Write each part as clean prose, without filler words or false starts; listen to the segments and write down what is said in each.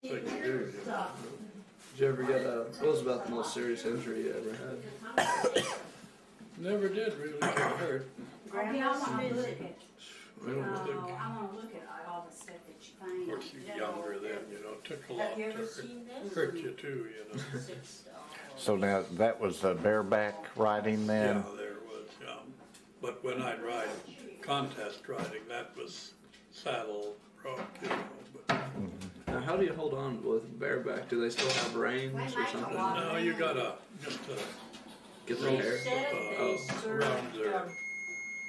Did you ever get what was about the most serious injury you ever had? Never did really get hurt. I want to look at. I don't know. I want to look at all the stuff that you find. Of course, you're younger then, you know, it took a lot Have you ever to seen this? hurt you too, you know. So now that was bareback riding then? Yeah, there was, yeah. But when I'd ride contest riding, that was saddle rock, you know. But Now, how do you hold on with bareback? Do they still have reins or something? no, you gotta just Get the They hair? said they Oh. around there. served,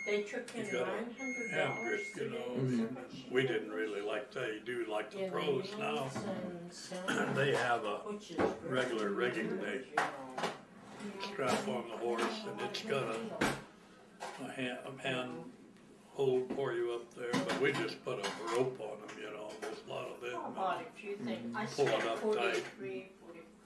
they took in You gotta $900 hand grip, you know. We didn't really like that. You do like the pros now. They have a regular rigging they strap on the horse, and it's got a hand hold for you up there. But we just put a rope on them, you know. There's a lot of them. I bought a few things. I Pull it spent up 43,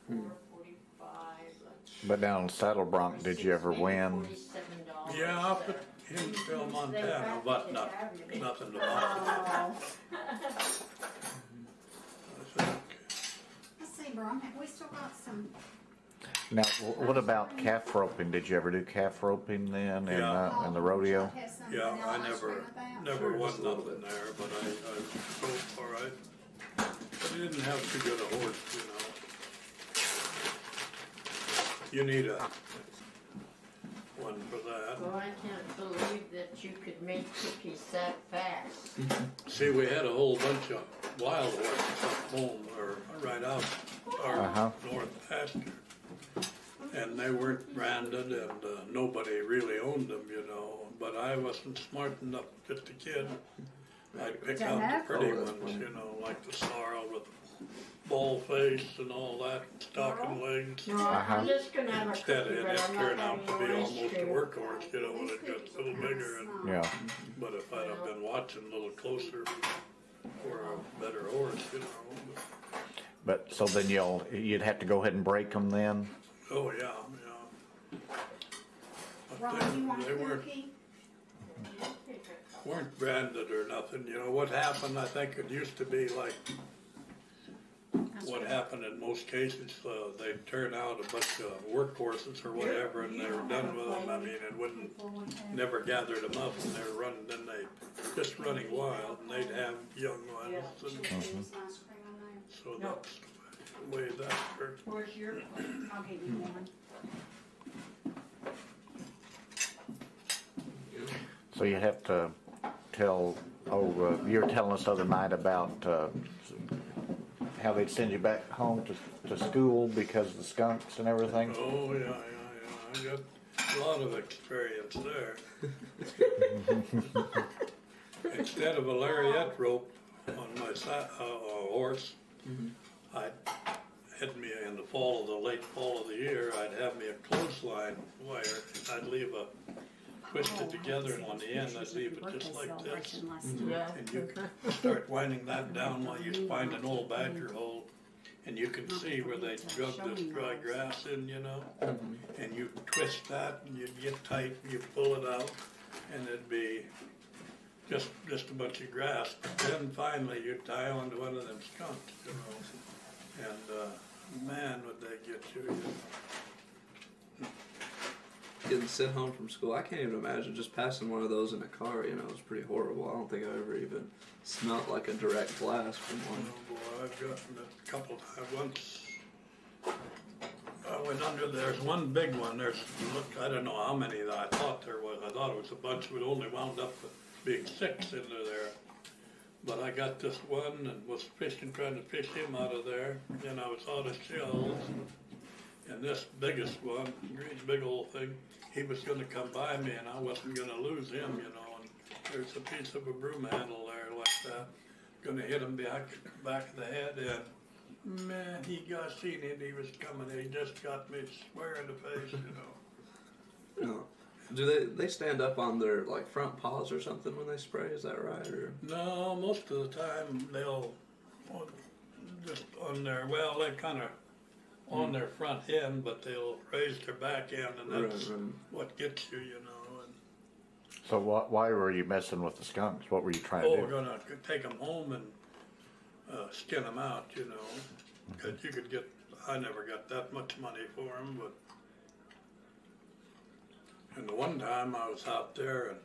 44, 45. But down in Saddle Bronc, did you ever win? $47. Yeah, up at Hinsdale, Montana, but nothing to watch. Let's see, Bron, have we still got some? Now, what about calf roping? Did you ever do calf roping then in the rodeo? Yeah, I never won nothing there, but I roped all right. But I didn't have too good a horse, you know. You need a one for that. Well, I can't believe that you could make cookies that fast. See, we had a whole bunch of wild horses up home, or right out our north pasture. And they weren't branded, and nobody really owned them, you know. But I wasn't smart enough, just a kid. I'd pick out the pretty ones, you know, like the sorrel with ball face and all that, stocking legs. No, I'm just going to have a cookie, Instead, it but I'm turned not out to having be no ice almost a cream. workhorse, you know, when it got a little bigger. And, Yeah. but if I'd have been watching a little closer for a better horse, you know. But so then you'd have to go ahead and break them then? Oh, yeah. But Ron, you want they a weren't branded or nothing. You know, what happened, I think it used to be like what happened in most cases, they'd turn out a bunch of workhorses or whatever, and they were done with them. I mean, it wouldn't, never gathered them up, and they were running, then they just running wild, and they'd have young ones. And so that's the way that worked. Where's your plate? I'll give you one. So you have to tell, you were telling us the other night about how they'd send you back home to school because of the skunks and everything? Oh, yeah. I got a lot of experience there. Instead of a lariat rope on my horse, I'd had me in the late fall of the year, I'd have me a clothesline wire. I'd leave a twisted together, and on the end I'd leave it just like this. And you can start winding that down while you find an old badger hole, and you can see where they drug this dry grass in, you know. And you twist that, and you'd get tight, and you pull it out, and it'd be just a bunch of grass. But then finally you'd tie onto one of them skunks, you know. And man, would they get you. Getting sent home from school, I can't even imagine just passing one of those in a car, you know, it's pretty horrible. I don't think I ever even smelt like a direct blast from one. Oh boy, I've gotten it a couple times. Once I went under, there's one big one, look, I don't know how many that I thought there was. I thought it was a bunch, but only wound up being 6 into there. But I got this one and was trying to fish him out of there, and I was out of shells. And this biggest one, great big old thing, he was going to come by me, and I wasn't going to lose him, you know. And there's a piece of a broom handle there like that, going to hit him back of the head, and man, he seen it. He was coming. He just got me square in the face, you know. No. Do they stand up on their like front paws or something when they spray? Is that right? Or No, most of the time they'll just on their they kind of. On their front end, but they'll raise their back end, and that's what gets you, you know. And so why were you messing with the skunks? What were you trying to do? We're going to take them home and skin them out, you know. 'Cause you could get, I never got that much money for them, but. And the one time I was out there and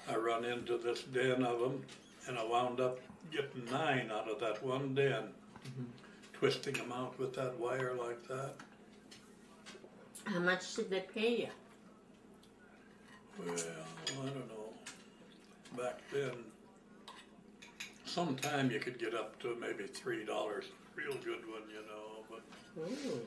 I run into this den of them, and I wound up getting 9 out of that one den, twisting them out with that wire like that. How much did they pay you? Well, I don't know. Back then, sometime you could get up to maybe $3, a real good one, you know. But Ooh.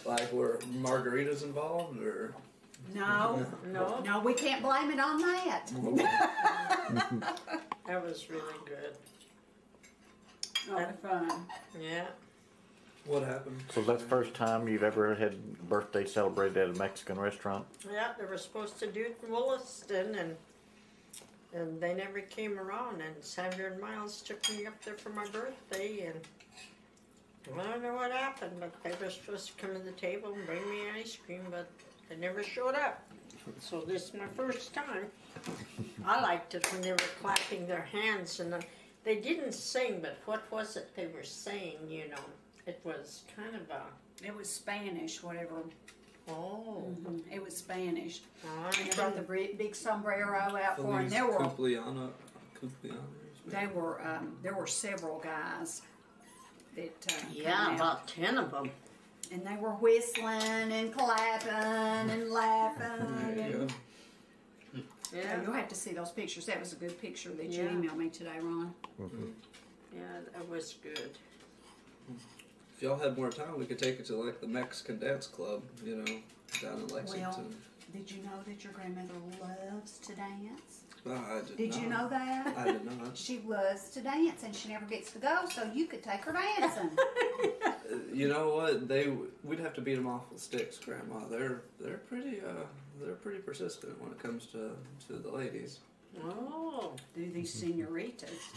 Like, were margaritas involved, or? No, No, no, we can't blame it on that. that was really good. A lot of fun. Yeah. What happened? So that's the first time you've ever had birthday celebrated at a Mexican restaurant? Yeah, they were supposed to do it in Williston, and they never came around. And 700 Miles took me up there for my birthday, and I don't know what happened, but they were supposed to come to the table and bring me ice cream, but they never showed up. So this is my first time. I liked it when they were clapping their hands, and they didn't sing, but what was it they were saying, you know? It was kind of a... It was Spanish, whatever. Oh. It was Spanish. I And they brought the big sombrero out for him. There were several guys that Yeah, came out. about 10 of them. And they were whistling and clapping and laughing. There you go. Yeah, you'll have to see those pictures. That was a good picture that you Yeah. emailed me today, Ron. Yeah, that was good. If y'all had more time, we could take it to like the Mexican dance club, you know, down in Lexington. Well, did you know that your grandmother loves to dance? I did Did not. you know that? I did not. She loves to dance, and she never gets to go, so you could take her dancing. You know what? We'd have to beat them off with sticks, Grandma. They're pretty persistent when it comes to the ladies. Oh. Do these senoritas.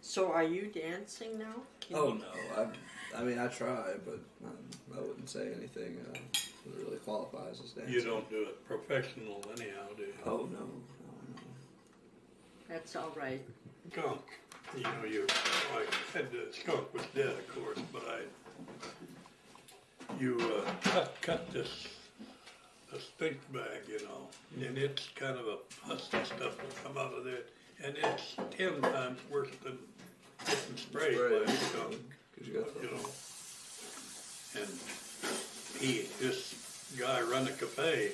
So are you dancing now? Oh no, I mean I try, but I wouldn't say anything that really qualifies as dancing. you don't do it professional anyhow, do you? Oh no. That's all right. Skunk, you know, I said the skunk was dead, of course, but you cut this stink bag, you know, and it's kind of a pusty stuff will come out of there, and it's 10 times worse than getting sprayed by a skunk, Cause you got you know. And this guy run a cafe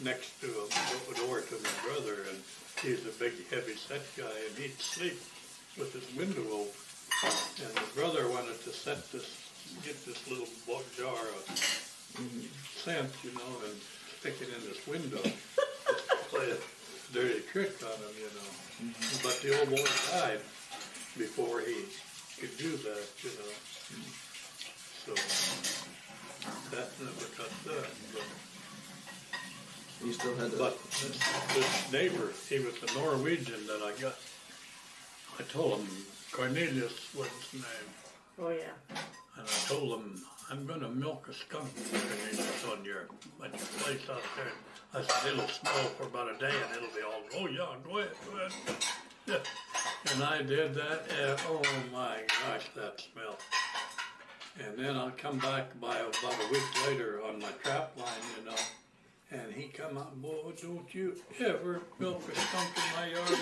next to a door to my brother, and he's a big, heavy-set guy, and he'd sleep with his window open. And the brother wanted to get this little jar of scent, you know, and stick it in this window. Just play a dirty trick on him, you know. But the old boy died before he could do that, you know. So that never got done. You still had to. But this neighbor, he was a Norwegian that I got. I told him, Cornelius was his name. Oh, yeah. And I told him, I'm going to milk a skunk on your place out there. I said, it'll smell for about a day and it'll be all, oh yeah, go ahead. Yeah. And I did that, and oh my gosh, that smell. And then I'll come back by about a week later on my trap line, you know, and he come out, boy, don't you ever milk a skunk in my yard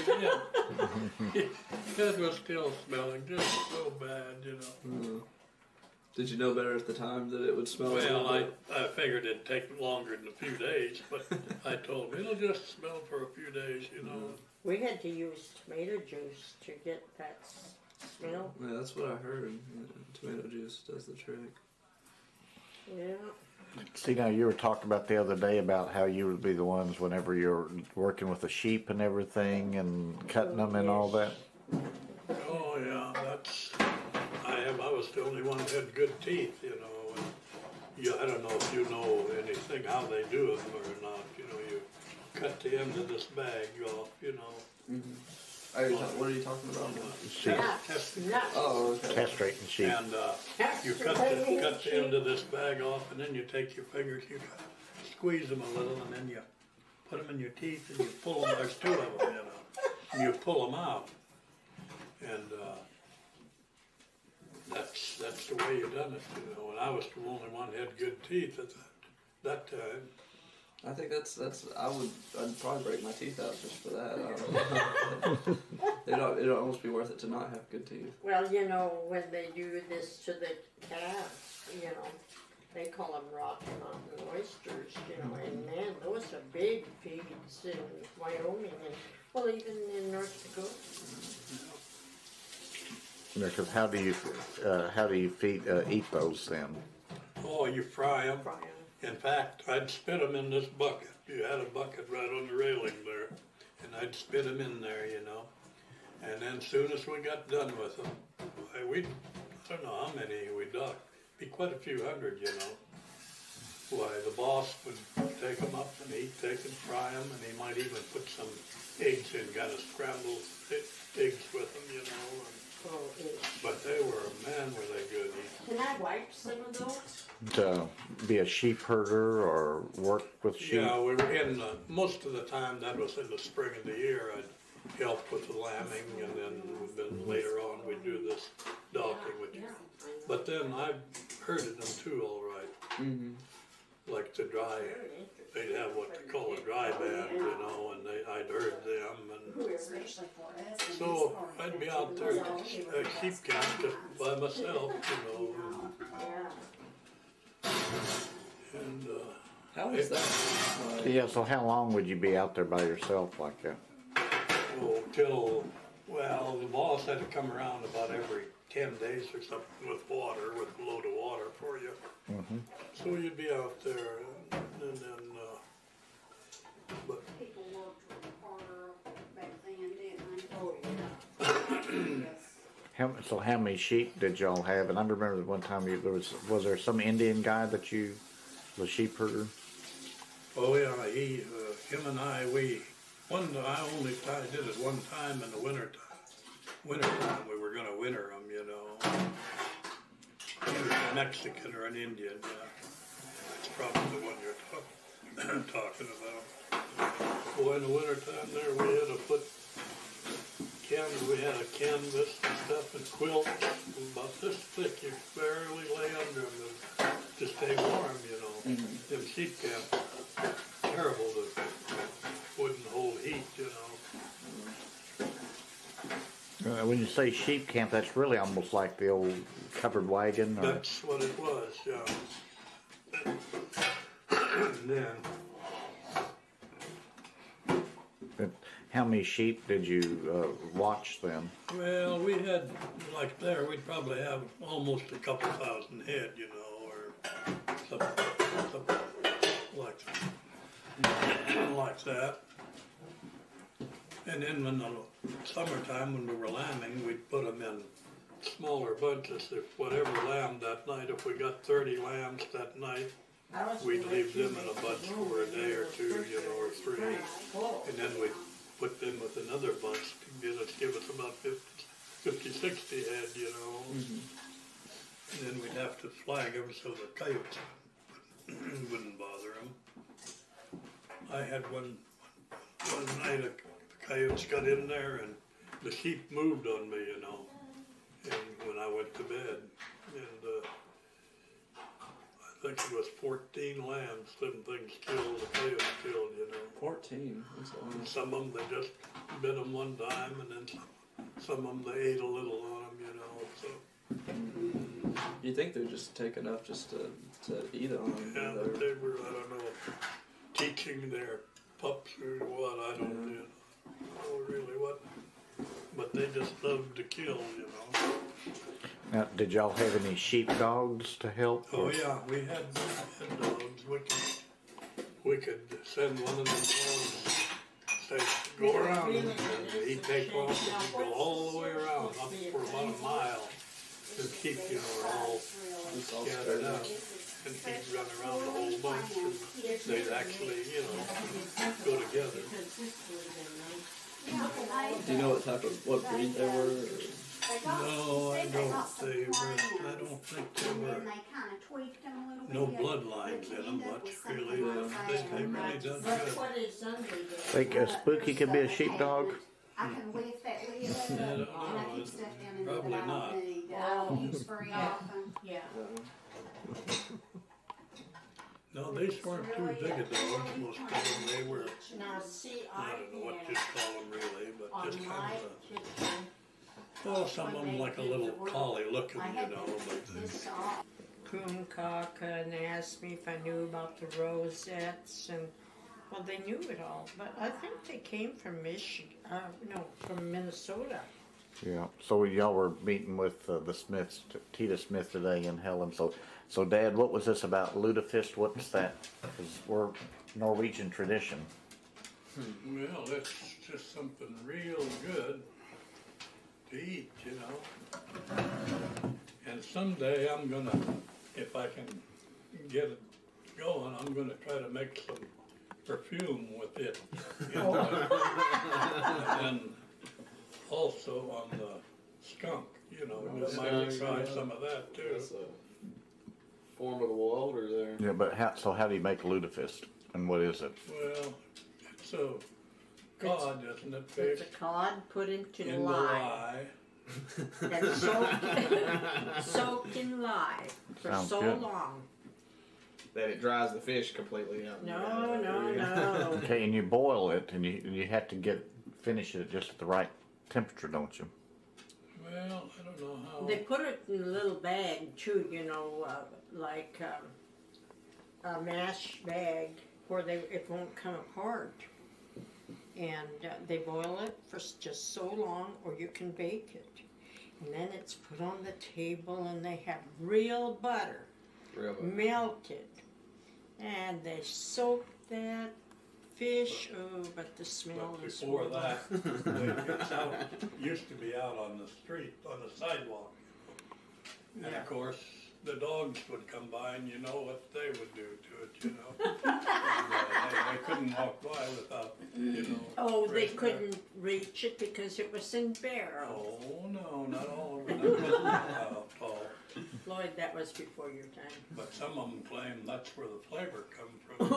again. That was still smelling just so bad, you know. Did you know better at the time that it would smell? Well, I figured it'd take longer than a few days, but I told him it'll just smell for a few days, you know. We had to use tomato juice to get that smell. Yeah, that's what I heard. Tomato juice does the trick. Yeah. See, now you were talking about the other day about how you would be the ones whenever you're working with the sheep and everything and cutting them and all that. Oh yeah, I was the only one who had good teeth, you know. And I don't know if you know anything how they do it or not. You know, you cut the end of this bag off, you know, What are you talking about? Sheep. Nuts. Oh, okay. Castrating sheep. And you cut the end of this bag off, and then you take your fingers, you squeeze them a little, and then you put them in your teeth, and you pull them. There's two of them, you know. And you pull them out, and that's the way you done it, you know. And I was the only one that had good teeth at that time. I think I'd probably break my teeth out just for that. It'd almost be worth it to not have good teeth. Well, you know, when they do this to the calves, you know, they call them Rocky Mountain oysters, you know, and man, those are big feeds in Wyoming and, well, even in North Dakota. Because how do you eat those then? Oh, you fry them. Fry 'em. In fact, I'd spit them in this bucket. You had a bucket right on the railing there, and I'd spit them in there, you know. And then as soon as we got done with them, I don't know how many we ducked. Be quite a few hundred, you know. Why, the boss would take them up and he'd take and fry them, and he might even put some eggs in, kind of scrambled eggs with them, you know. But they were, man, were they good. Can I wipe some of those? To be a sheep herder or work with sheep? Yeah, we were in, most of the time, that was in the spring of the year, I'd help with the lambing, and then later on we'd do this docking. But then I herded them too, all right. Mm-hmm. Like the dry, they'd have what they call a dry band, you know, and I'd herd them. And so I'd be out there at sheep camp just by myself, you know. And How is that? Yeah, so how long would you be out there by yourself like that? Well, the boss had to come around about every 10 days or something with a load of water for you. Mm-hmm. So you'd be out there, and then, but People worked harder back then, didn't they? So how many sheep did y'all have? And I remember one time was there some Indian guy that was sheep herder? oh yeah, him and I only did it one time in the winter time. We were going to winter them, you know. He was a Mexican or an Indian, yeah. That's probably the one you're talking about. Well, in the winter time there, we had to put we had a canvas and stuff and quilts about this thick. You barely lay under them to stay warm, you know. Mm-hmm. Them sheep camps, terrible. Wouldn't hold heat, you know. When you say sheep camp, that's really almost like the old covered wagon. Or... That's what it was, yeah. And then, how many sheep did you watch then? well, we had, like there, we'd probably have almost a couple thousand head, you know, or something like that. And then in the summertime, when we were lambing, we'd put them in smaller bunches. If whatever lamb that night, if we got 30 lambs that night, we'd leave them in a bunch for a day or two, you know, or 3. And then we'd put them with another bunch to give us about 50, 60 head, you know. Mm-hmm. And then we'd have to flag them so the coyotes wouldn't bother them. I had one night, the coyotes got in there and the sheep moved on me, you know, and when I went to bed. And I think it was 14 lambs, them things killed, the coyotes killed, you know. 14. That's a lot. Some of them, they just bit them one time, and then some of them, they ate a little on them, you know, so. You think they're just taking up just to eat on them? Yeah, but they were, I don't know, teaching their pups or what, I don't know really what, but they just loved to kill, you know. Now, did y'all have any sheep dogs to help? Oh yeah, we had dogs. We could send one of them dogs, say, go around, and he'd take off and he'd go all the way around, up for about a mile. The sheep, you know, are all scattered out. And he'd run around the whole bunch, and they'd actually, you know, go together. Do you know what breed they were? Or? No, I don't. They were. I don't think they were. No bloodlines in them, but really, they really done That's good. what is under there. Think a Spooky could be a sheepdog? I can lift that lid up, I don't and I know. keep stuff down in there Probably that I not. don't need, that I don't use very often. Yeah. No, these weren't too big a dogs. Most of them, they were. Now, see, I don't know what you'd call them really, but on just my kind of kitchen, a. Oh, some of them like a little collie looking, I you had know, but this off. Kaka and asked me if I knew about the rosettes, and well, they knew it all, but I think they came from Michigan, from Minnesota. Yeah. So y'all were meeting with the Smiths, Tita Smith today in Helen. So Dad, what was this about lutefisk? What's that? Because we're Norwegian tradition. well, it's just something real good to eat, you know. And someday I'm gonna, if I can get it going, I'm gonna try to make some perfume with it. You know? And also on the skunk, you know, I might try some of that too. That's a formidable odor there. Yeah, but how do you make lutefisk? And what is it? Well, it's a cod, isn't it, It's fish? a cod put into In the lye, lye. and soaked in lye for Sounds so good. long. That it dries the fish completely out. No. Okay, and you boil it, and you have to finish it just at the right temperature, don't you? Well, I don't know how. They put it in a little bag too, like a mash bag where it won't come apart. And they boil it for just so long, or you can bake it. And then it's put on the table, and they have real butter, melted. And they soak that fish. Oh, but the smell But is before horrible. that, it's out, used to be out on the street, on the sidewalk. And Yeah. of course, the dogs would come by and you know what they would do to it, you know. And, they couldn't walk by without, you know. Oh, they raising their- couldn't reach it because it was in barrel. Oh, no, not all of them. Tall. Floyd, that was before your time. But some of them claim that's where the flavor comes from.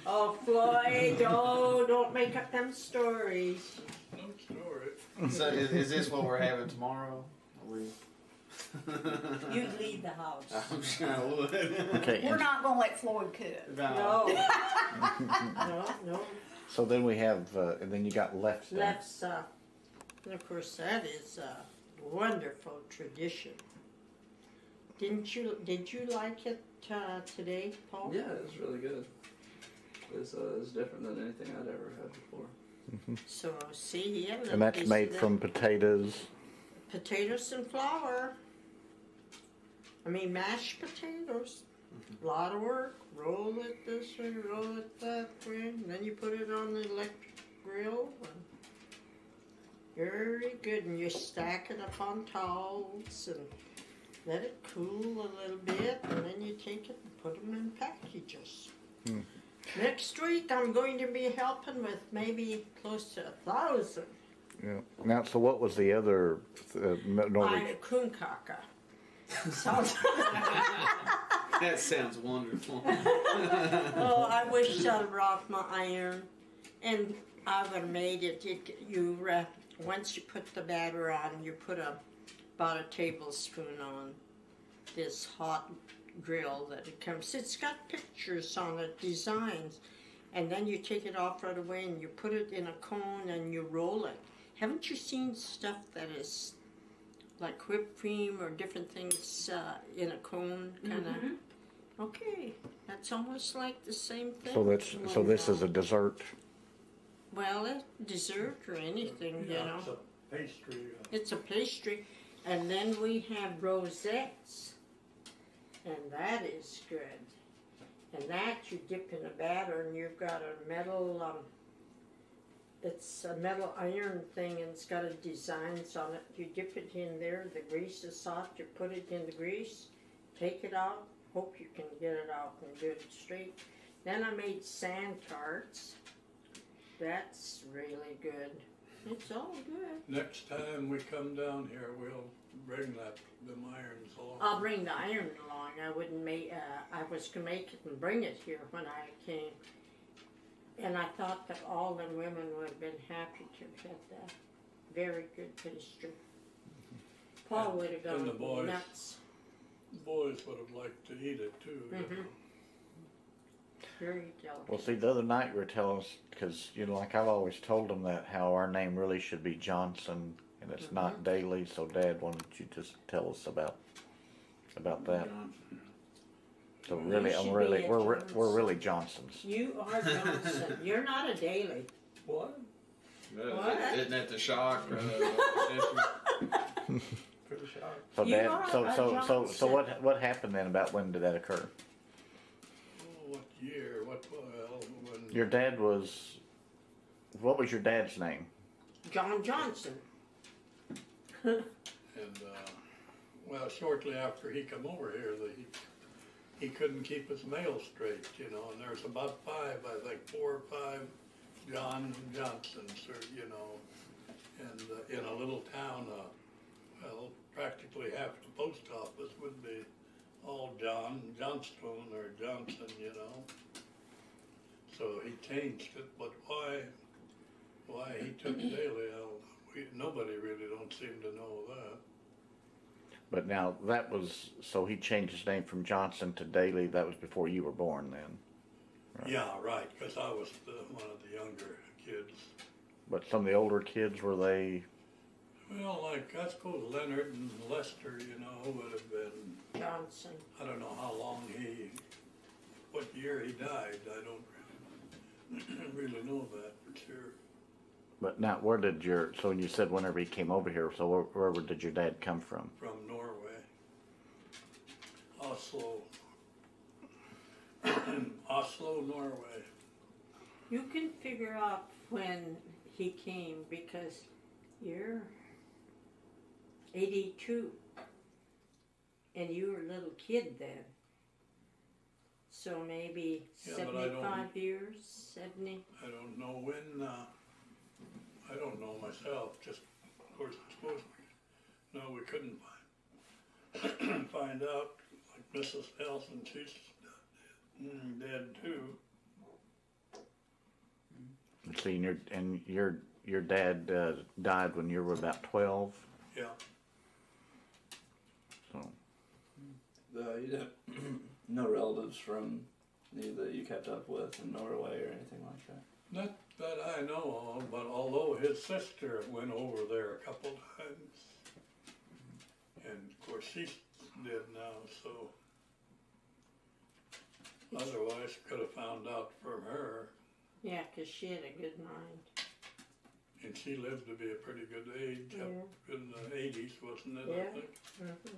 Oh, Floyd, don't make up them stories. No story. So is this what we're having tomorrow? Are we? You leave the house. I'm sure I would. Okay. We're not gonna let Floyd cook. No. No. So then we have, and then you got left. That's, and of course, that is a wonderful tradition. Did you like it today, Paul? Yeah, it was really good. It's different than anything I'd ever had before. So, see, he had a And that's piece made of from that. potatoes. Potatoes and flour. Mashed potatoes. A lot of work. Roll it this way, roll it that way, and then you put it on the electric grill. And very good, and you stack it up on towels and let it cool a little bit, and then you take it and put them in packages. Next week I'm going to be helping with maybe close to 1,000. Yeah. Now, so what was the other Norwegian? Kunkaka. Sounds That sounds wonderful. Oh, I wish I'd brought my iron, and I would have made it. Once you put the batter on, you put about a tablespoon on this hot grill that it comes. It's got pictures on it, designs, and then you take it off right away and you put it in a cone and you roll it. Haven't you seen stuff that is like whipped cream or different things in a cone, kind of? Okay, that's almost like the same thing. So this is a dessert. Well, dessert or anything, you know. It's a pastry. It's a pastry, and then we have rosettes, and that is good. And that you dip in a batter, and you've got a metal. It's a metal iron thing, and it's got a designs on it. You dip it in there. The grease is soft. You put it in the grease. Take it out. Hope you can get it out and do it straight. Then I made sand tarts. That's really good. It's all good. Next time we come down here, we'll bring them irons along. I'll bring the iron along. I wouldn't make. I was gonna make it and bring it here when I came, and I thought that all the women would have been happy to have had that. Very good pastry. Paul would have and the gone boys. nuts. The boys would have liked to eat it too. You know. Very delicate. Well, see, the other night you were telling us, because, you know, like I've always told them that how our name really should be Johnson, and it's not Daley, so Dad, why don't you just tell us about that? So really, should we're be a Johnson. really Johnsons. You are Johnson. You're not a Daley. What? What? Isn't that the shock? Pretty shocked. So You Dad, are so a so Johnson. what happened then? About when did that occur? Oh, what year? When? Your dad was. What was your dad's name? John Johnson. And well, shortly after he come over here, he couldn't keep his mail straight, you know. And there's about 4 or 5 John Johnsons, or you know, and in a little town, well, practically half the post office would be all Johnstone or Johnson, you know. So he changed it, but why he took Daley, nobody really don't seem to know that. But now that was so he changed his name from Johnson to Daley. That was before you were born, then. Right. Yeah, right, because I was one of the younger kids. But some of the older kids, were they? Well, like I suppose Leonard and Lester, you know, would have been. Johnson. I don't know how long what year he died. I don't really know that for sure. But now, where did so when you said whenever he came over here, so where did your dad come from? From Norway, Oslo, Oslo, Norway. You can figure out when he came because you're 82 and you were a little kid then. So maybe Yeah, but 75 years, 70. I don't know when. I don't know myself. Just of course, I suppose we couldn't find out. Like Mrs. Nelson, she's dead too. See, your dad died when you were about 12. Yeah. So. You didn't, no relatives from that you kept up with in Norway or anything like that? Not that I know of, but although his sister went over there a couple times, and of course she's dead now, so otherwise could have found out from her. Yeah, because she had a good mind. And she lived to be a pretty good age, up in the 80s, wasn't it, Yeah. I think? Mm-hmm.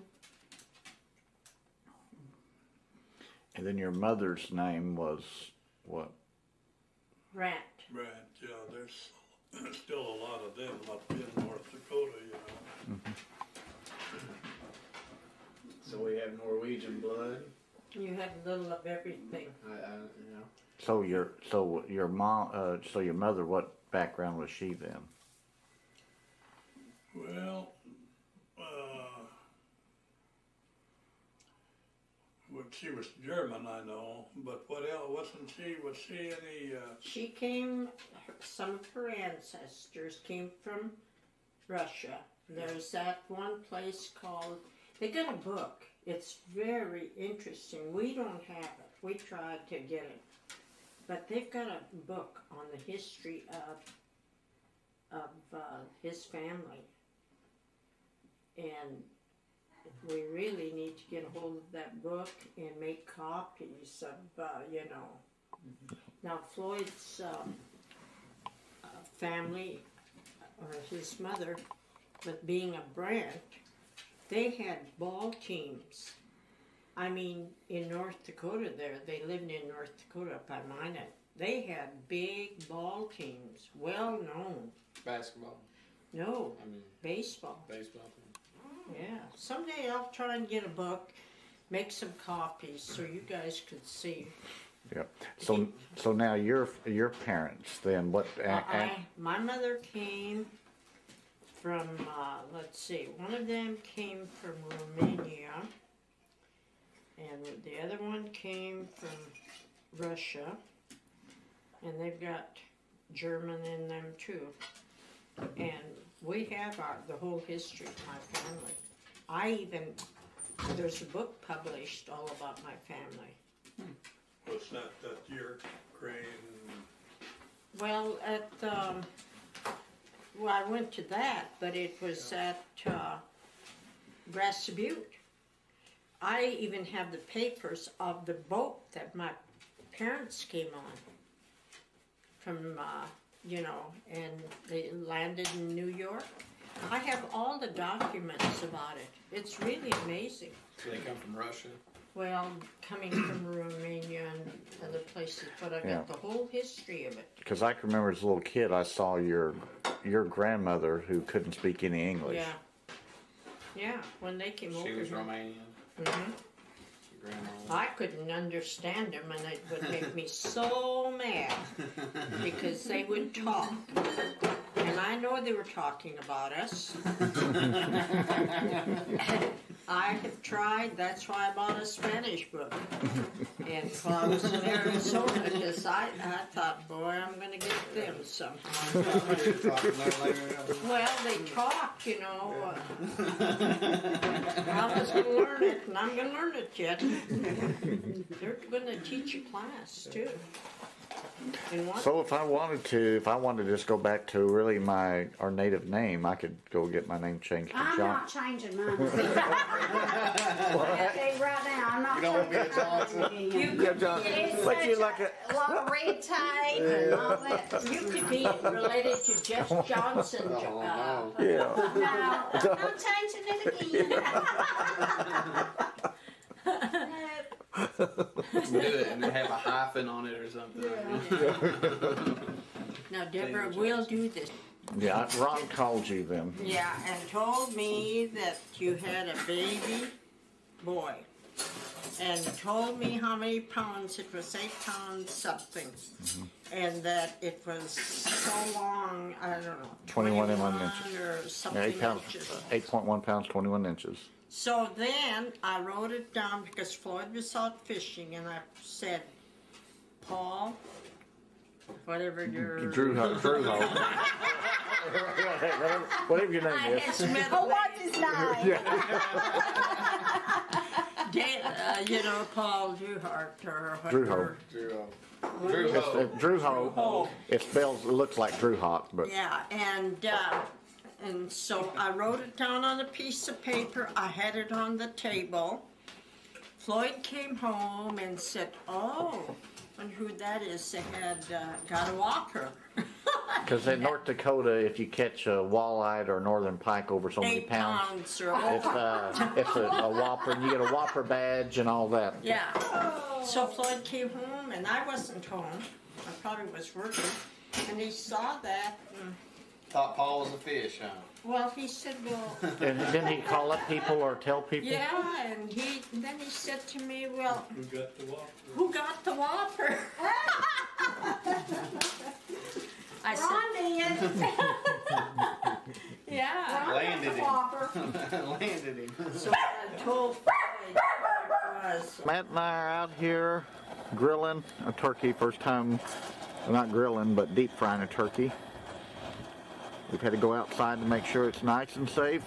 And then your mother's name was what? Rat. Right, yeah, there's still a lot of them up in North Dakota, you know. So we have Norwegian blood. You had a little of everything. You know. So your mom, so your mother, what background was she then? Well, she was German, I know, but what else? Was she any? She came, some of her ancestors came from Russia. There's that one place called, they got a book. It's very interesting. We don't have it. We tried to get it. But they've got a book on the history of his family. And we really need to get a hold of that book and make copies of, you know. Now, Floyd's family, or his mother, but being a Brant, they had ball teams. I mean, in North Dakota there, they lived in North Dakota up by Minot. They had big ball teams, well known. Basketball. No, I mean, baseball. baseball. Yeah, someday I'll try and get a book, make some copies so you guys could see Yep. So now your parents then what? My mother came from, let's see, one of them came from Romania, and the other one came from Russia, and they've got German in them too. And we have the whole history of my family. There's a book published all about my family. Was that your grain? Well, I went to that, but it was at Grass Butte. I even have the papers of the boat that my parents came on from, and they landed in New York. I have all the documents about it. It's really amazing. So they come from Russia? Well, coming from Romania and other places, but I got the whole history of it. Because I can remember as a little kid, I saw your grandmother who couldn't speak any English. Yeah. Yeah, when they came over. She was Romanian? Mm-hmm. I couldn't understand them, and it would make me so mad because they would talk. And I know they were talking about us. I have tried, that's why I bought a Spanish book. And while I was in Arizona, because I thought, boy, I'm going to get them somehow. Well, they talk, I was going to learn it, and I'm going to learn it yet. They're going to teach a class, too. So if I wanted to just go back to really our native name, I could go get my name changed to I'm John. not changing mine. I'll tell you right now, I'm not changing mine. You could John, It's but you such like a lot of red tape and all that. You could be related to Jeff Johnson. Yeah. No, I'm not changing it again. Do it and they have a hyphen on it or something. Now, Deborah, we'll do this. Yeah, Ron called you then. Yeah, and told me that you had a baby boy. And told me how many pounds, it was 8 pounds something. Mm-hmm. And that it was so long, I don't know. 21 inches. Or something. 8 pounds, 8.1 pounds, 21 inches. So then I wrote it down because Floyd was out fishing, and I said, Paul, whatever your... Drew Ho. Whatever your name is. Oh, what's his name? Paul Drewhart or Drew whatever. Ho. Drew Ho. It looks like Drew Hawk, but... Yeah, and so I wrote it down on a piece of paper. I had it on the table. Floyd came home and said, oh, I wonder who that is. They had got a whopper. Because in North Dakota, if you catch a walleye or northern pike over so many 8 pounds, pounds or over. it's a whopper, and you get a whopper badge and all that. Yeah. So Floyd came home, and I wasn't home. I probably was working. And he saw that. Thought Paul was a fish, huh? Well, he said, well... And didn't he call up people or tell people? Yeah, and then he said to me, well... Who got the whopper? Who got the whopper? I Ron did. yeah. Ron Landed got the whopper. Landed him. So I told Floyd what it was. Matt and I are out here grilling a turkey. First time, well, not grilling, but deep frying a turkey. We've had to go outside to make sure it's nice and safe.